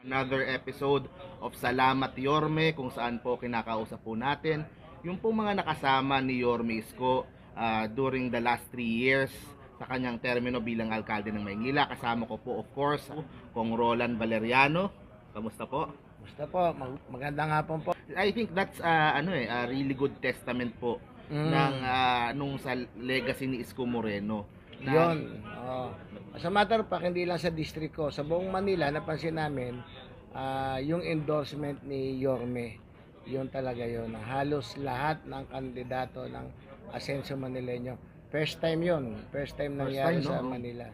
Another episode of Salamat Yorme, kung saan po kinakausap po natin yung po mga nakasama ni Yorme Isko during the last 3 years sa kanyang termino bilang alkalde ng Maynila. Kasama ko po of course Kong Roland Valeriano. Kamusta po? Gusto po, magandang hapon po. I think that's a really good testament po ng nung sa legacy ni Isko Moreno. Yun. As a matter of fact, hindi lang sa district ko, sa buong Manila, napansin namin yung endorsement ni Yorme. Yun talaga yun. Halos lahat ng kandidato ng Asenso Manileño. First time yun. First time nangyari sa Manila.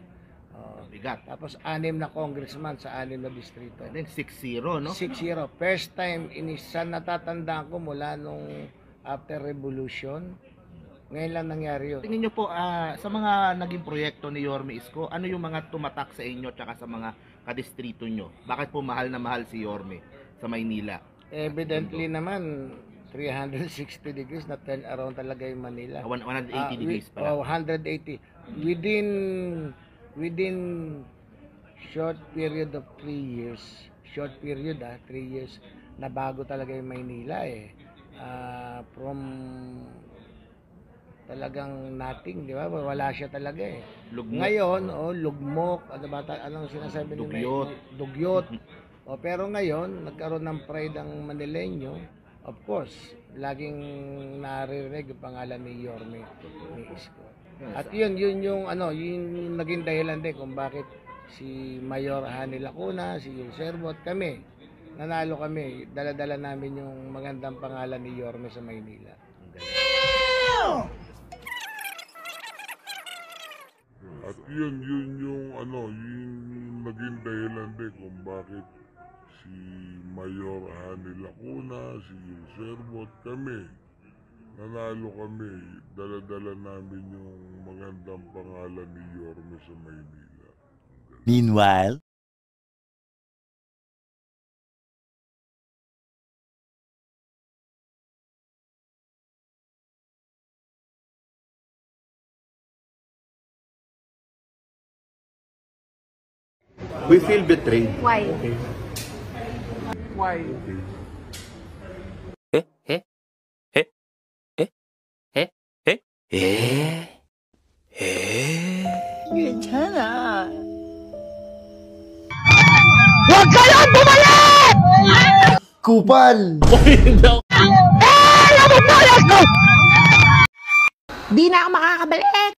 Bigat. Tapos 6 na congressman sa 6 na distrito. And then 6-0, no? 6-0. First time, inisan natatandaan ko mula nung after revolution. Ngayon lang nangyari yun. Tingin nyo po, sa mga naging proyekto ni Yorme Isko, ano yung mga tumatak sa inyo at sa mga kadistrito nyo? Bakit po mahal na mahal si Yorme sa Maynila? Evidently naman, 360 degrees na turn around talaga yung Manila. 180 degrees pala. 180. Within short period of 3 years, 3 years, nabago talaga yung Maynila eh. From talagang nothing, di ba? Wala siya talaga eh. Lugmok. Ngayon, lugmok, anong sinasabi ni Dugyot. Dugyot. Pero ngayon, nagkaroon ng pride ang Manileño. Of course, laging naririnig yung pangalan ni Yorme ni Isko. At yun yung naging dahilan din kung bakit si Mayor Hani Lacuna, si Yul Servo at kami, nanalo kami, dala-dala namin yung magandang pangalan ni Yorme sa Maynila. At yun yung naging dahilan din kung bakit si Mayor Hani Lacuna, si Yul Servo at kami, nanalo kami, dala-dala namin yung magandang pangalan ni Yorme sa Maynila. Meanwhile, We feel betrayed. Why? Why? 괜찮아. Huwag kayong bumalik! Kupal! Di na ako makakabalik!